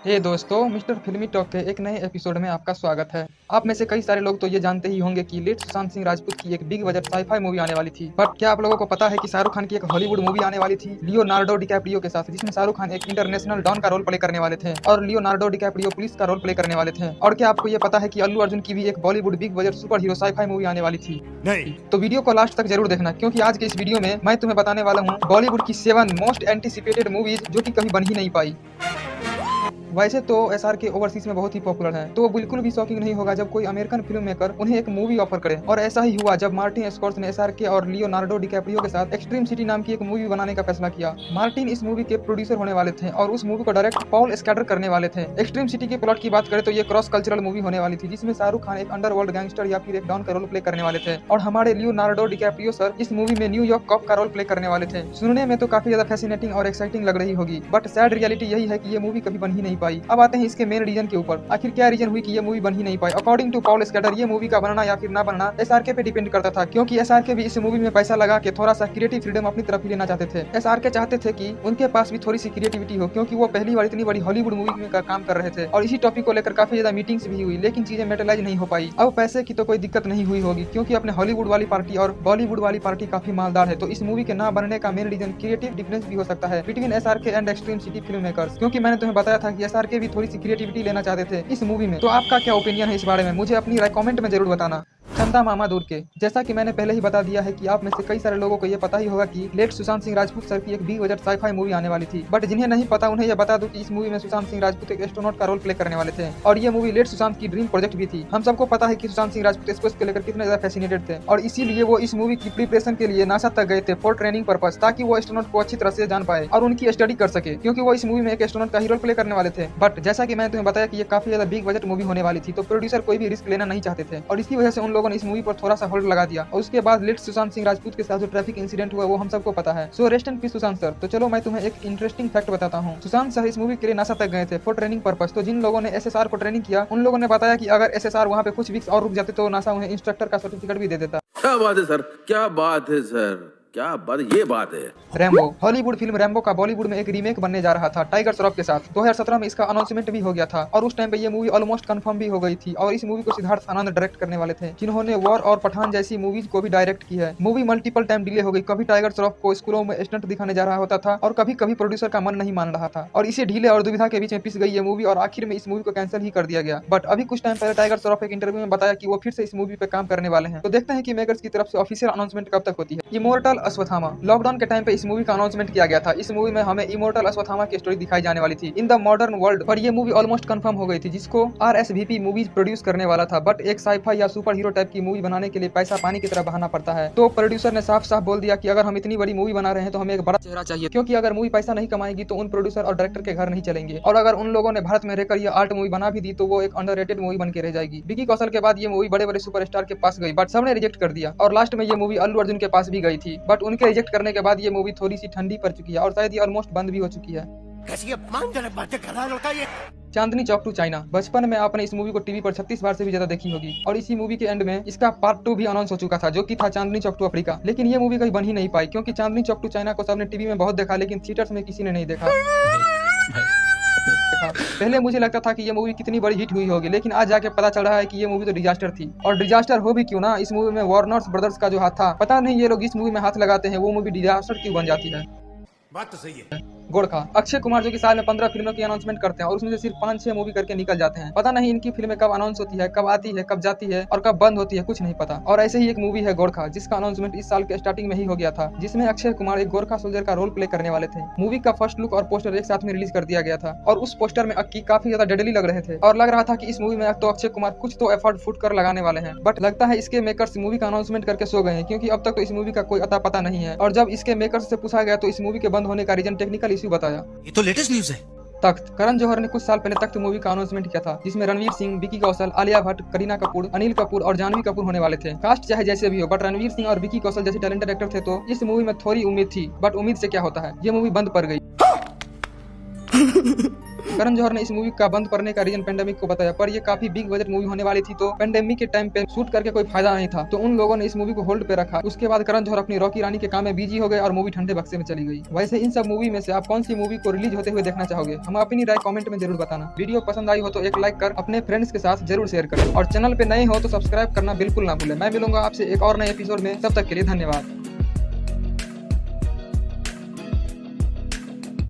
हे दोस्तों, मिस्टर फिल्मी टॉक के एक नए एपिसोड में आपका स्वागत है। आप में से कई सारे लोग तो ये जानते ही होंगे कि लेट सुशांत सिंह राजपूत की एक बिग बजट साईफाई मूवी आने वाली थी। बट क्या आप लोगों को पता है कि शाहरुख खान की एक हॉलीवुड मूवी आने वाली थी लियोनार्डो डिकैप्रियो के साथ, जिसमें शाहरुख खान एक इंटरनेशनल डॉन का रोल प्ले करने वाले थे और लियोनार्डो डिकैप्रियो पुलिस का रोल प्ले करने वाले थे। और क्या आपको ये पता है कि अल्लू अर्जुन की भी एक Bollywood big budget superhero sci fi movie आने वाली थी? नहीं। तो वीडियो को लास्ट तक जरूर देखना, क्योंकि आज के इस वीडियो में मैं तुम्हें बताने वाला हूँ बॉलीवुड की 7 मोस्ट एंटिसिपेटेड मूवीज जो कि कभी बन ही नहीं पाई। वैसे तो एसआरके ओवरसीज में बहुत ही पॉपुलर है, तो बिल्कुल भी शॉकिंग नहीं होगा जब कोई अमेरिकन फिल्म मेकर उन्हें एक मूवी ऑफर करे। और ऐसा ही हुआ जब मार्टिन स्कॉर्स ने एसआरके और लियोनार्डो डिकैप्रियो के साथ एक्सट्रीम सिटी नाम की एक मूवी बनाने का फैसला किया। मार्टिन इस मूवी के प्रोड्यूसर होने वाले थे और उस मूवी को डायरेक्ट पॉल स्कैटर करने वाले थे। एक्सट्रीम सिटी के प्लॉट की बात करें तो ये क्रॉस कल्चरल मूवी होने वाली थी, जिसमें शाहरुख खान एक अंडरवर्ल्ड गैंगस्टर या फिर एक डॉन का रोल प्ले करने वाले थे और हमारे लियोनार्डो डिकैप्रियो सर इस मूवी में न्यूयॉर्क कॉप का रोल प्ले करने वाले थे। सुनने में तो काफी ज्यादा फैसिनेटिंग और एक्साइटिंग लग रही होगी, बट सैड रियलिटी यही है कि ये मूवी कभी बन ही नहीं पाई। अब आते हैं इसके मेन रीजन के ऊपर। आखिर क्या रीजन हुई कि ये मूवी बन ही नहीं पाई? अकॉर्डिंग टू पॉल स्कैटर, ये मूवी का बनना या फिर ना बनना एसआरके पे डिपेंड करता था, क्योंकि एसआरके भी इस मूवी में पैसा लगा के थोड़ा सा क्रिएटिव फ्रीडम अपनी तरफ ही लेना चाहते थे। एसआरके चाहते थे कि उनके पास भी थोड़ी सी क्रिएटिविटी हो, क्योंकि वो पहली बार इतनी बड़ी हॉलीवुड मूवी में काम कर रहे थे और इसी टॉपिक को लेकर काफी ज्यादा मीटिंग्स भी हुई, लेकिन चीजें मेटलाइज नहीं हो पाई। अब पैसे की तो कोई दिक्कत नहीं हुई होगी, क्योंकि अपने हॉलीवुड वाली पार्टी और बॉलीवुड वाली पार्टी काफी मालदार है। तो इस मूवी के ना बनने का मेन रीजन क्रिएटिव डिफरेंस भी हो सकता है between SRK and extreme city film makers, क्योंकि मैंने तुम्हें बताया था कि एसआरके भी थोड़ी सी क्रिएटिविटी लेना चाहते थे इस मूवी में। तो आपका क्या ओपिनियन है इस बारे में? मुझे अपनी राय कमेंट में जरूर बताना। चंदा मामा दूर के, जैसा कि मैंने पहले ही बता दिया है कि आप में से कई सारे लोगों को ये पता ही होगा कि लेट सुशांत सिंह राजपूत सर की एक बिग बजट साईफाई मूवी आने वाली थी। बट जिन्हें नहीं पता उन्हें यह बता दूं कि इस मूवी में सुशांत सिंह राजपूत एक एस्ट्रोनॉट का रोल प्ले करने वाले थे और ये मूवी लेट सुशांत की ड्रीम प्रोजेक्ट भी थी। हम सबको पता है कि सुशांत सिंह राजपूत स्पेस को लेकर कितने ज्यादा फैसिनेटेड थे और इसीलिए वो इस मूवी की प्रिपरेशन के लिए नासा तक गए थे फॉर ट्रेनिंग पर्पस, ताकि वो एस्ट्रोनॉट को अच्छी तरह से जान पाए और उनकी स्टडी कर सके, क्योंकि वो इस मूवी में एक एस्ट्रोनॉट का ही रोल प्ले करने वाले थे। बट जैसा कि मैंने तुम्हें बताया कि ये काफी ज्यादा बिग बजट मूवी होने वाली थी, तो प्रोड्यूसर कोई भी रिस्क लेना नहीं चाहते थे और इसी वजह से उन लोगों ने इस मूवी पर थोड़ा सा होल्ड लगा दिया। और उसके बाद लेट सुशांत सिंह राजपूत के साथ जो ट्रैफिक इंसिडेंट हुआ वो हम सबको पता है। So rest in peace Sushant sir. तो चलो मैं तुम्हें एक इंटरेस्टिंग फैक्ट बताता हूँ। सुशांत सर इस मूवी के लिए नासा तक गए थे फॉर ट्रेनिंग पर्पस। तो जिन लोगों ने एसएसआर को ट्रेनिंग किया उन लोगों ने बताया कि अगर एसएसआर वहाँ पे कुछ वीक्स और रुक जाते तो नासा उन्हें इंस्ट्रक्टर का सर्टिफिकेट भी दे देता। क्या बात है सर, क्या बात है सर, क्या बात, ये बात है। रैम्बो, हॉलीवुड फिल्म रैम्बो का बॉलीवुड में एक रीमेक बनने जा रहा था टाइगर श्रॉफ के साथ। 2017 में इसका अनाउंसमेंट भी हो गया था और उस टाइम पे ये मूवी ऑलमोस्ट कंफर्म भी हो गई थी और इस मूवी को सिद्धार्थ आनंद डायरेक्ट करने वाले थे, जिन्होंने वॉर और पठान जैसी मूवीज को भी डायरेक्ट की है। मूवी मल्टीपल टाइम डिले हो गई, कभी टाइगर श्रॉफ को स्कूलों में स्टंट दिखाने जा रहा होता था और कभी कभी प्रोड्यूसर का मन नहीं मान रहा था और इसी ढीले और दुविधा के बीच में पिस गई ये मूवी और आखिर में इस मूवी को कैंसिल ही कर दिया गया। बट अभी कुछ टाइम पहले टाइगर श्रॉफ एक इंटरव्यू में बताया कि वो फिर से इस मूवी पे काम करने वाले हैं। तो देखते हैं कि मेकर्स की तरफ से ऑफिशियल अनाउंसमेंट कब तक होती है। इमोर्टल अश्वत्थामा, लॉकडाउन के टाइम पे इस मूवी का अनाउंसमेंट किया गया था। इस मूवी में हमें इमोर्टल अश्वत्थामा की स्टोरी दिखाई जाने वाली थी इन द मॉडर्न वर्ल्ड, पर ये मूवी ऑलमोस्ट कंफर्म हो गई थी, जिसको आरएसवीपी मूवीज प्रोड्यूस करने वाला था। बट एक साईफाई या सुपर हीरो टाइप की मूवी बनाने के लिए पैसा पानी की तरह बहाना पड़ता है, तो प्रोड्यूसर ने साफ साफ बोल दिया कि अगर हम इतनी बड़ी मूवी बना रहे हैं तो हमें एक बड़ा चेहरा चाहिए, क्योंकि अगर मूवी पैसा नहीं कमाएगी तो उन प्रोड्यूसर और डायरेक्टर के घर नहीं चलेंगे और अगर उन लोगों ने भारत में रहकर ये आर्ट मूवी बना भी दी तो वो एक अंडररेटेड मूवी बन के रह जाएगी। विकी कौशल के बाद ये मूवी बड़े बड़े सुपरस्टार के पास गई, बट सबने रिजेक्ट कर दिया और लास्ट में ये मूवी अल्लू अर्जुन के पास भी गई थी, बट उनके रिजेक्ट करने के बाद ये मूवी थोड़ी सी ठंडी पड़ चुकी है और शायद ये ऑलमोस्ट बंद भी हो चुकी है। कैसी अपमानजनक बातें कर रहा है लड़का ये। चांदनी चौक टू चाइना, बचपन में आपने इस मूवी को टीवी पर 36 बार से भी ज्यादा देखी होगी और इसी मूवी के एंड में इसका पार्ट 2 भी अनाउंस हो चुका था, जो कि था चांदनी चौक टू अफ्रीका। लेकिन ये मूवी कहीं बन ही नहीं पाई, क्योंकि चांदनी चौक टू चाइना को सबने टीवी में बहुत देखा लेकिन थिएटर्स में किसी ने नहीं देखा। पहले मुझे लगता था कि ये मूवी कितनी बड़ी हिट हुई होगी, लेकिन आज जाके पता चल रहा है कि ये मूवी तो डिजास्टर थी। और डिजास्टर हो भी क्यों ना, इस मूवी में वार्नर ब्रदर्स का जो हाथ था, पता नहीं ये लोग इस मूवी में हाथ लगाते हैं वो मूवी डिजास्टर क्यों बन जाती है। बात तो सही है। गोरखा, अक्षय कुमार जो कि साल में 15 फिल्मों की अनाउंसमेंट करते हैं और उसमें से सिर्फ 5-6 मूवी करके निकल जाते हैं। पता नहीं इनकी फिल्में कब अनाउंस होती है, कब आती है, कब जाती है और कब बंद होती है, कुछ नहीं पता। और ऐसे ही एक मूवी है गोरखा, जिसका अनाउंसमेंट इस साल के स्टार्टिंग में ही हो गया था, जिसमें अक्षय कुमार एक गोरखा सोल्जर का रोल प्ले करने वाले थे। मूवी का फर्स्ट लुक और पोस्टर एक साथ में रिलीज कर दिया गया था और उस पोस्टर में अक्की काफी ज्यादा डेडली लग रहे थे और लग रहा था कि इस मूवी में तो अक्षय कुमार कुछ तो एफर्ट फुट कर लगाने वाले हैं। बट लगता है इसके मेकर्स मूवी का अनाउंसमेंट करके सो गए हैं, क्योंकि अब तक तो इस मूवी का कोई अता पता नहीं है। और जब इसके मेकर्स से पूछा गया तो इस मूवी के बंद होने का रीजन टेक्निकल इश्यू बताया। ये तो लेटेस्ट न्यूज है। तख्त, करण जौहर ने कुछ साल पहले तख्त मूवी का अनाउंसमेंट किया था, जिसमें रणवीर सिंह, विकी कौशल, आलिया भट्ट, करीना कपूर, अनिल कपूर और जानवी कपूर होने वाले थे। कास्ट चाहे जैसे भी हो, बट रणवीर सिंह और विकी कौशल जैसे टैलेंटेड एक्टर थे, तो इस मूवी में थोड़ी उम्मीद थी। बट उम्मीद से क्या होता है, ये मूवी बंद पड़ गई। करण जौहर ने इस मूवी का बंद करने का रीजन पेंडेमिक को बताया, पर ये काफी बिग बजट मूवी होने वाली थी, तो पेंडेमिक के टाइम पे शूट करके कोई फायदा नहीं था, तो उन लोगों ने इस मूवी को होल्ड पे रखा। उसके बाद करण जौहर अपनी रॉकी रानी के काम में बिजी हो गए और मूवी ठंडे बक्से में चली गई। वैसे इन सब मूवी में से आप कौन सी मूवी को रिलीज होते हुए देखना चाहोगे? हम अपनी राय कमेंट में जरूर बताना। वीडियो पसंद आई हो तो एक लाइक कर अपने फ्रेंड्स के साथ जरूर शेयर करें और चैनल पे नए हो तो सब्सक्राइब करना बिल्कुल ना भूलें। मैं मिलूंगा आपसे एक और नए एपिसोड में, तब तक के लिए धन्यवाद।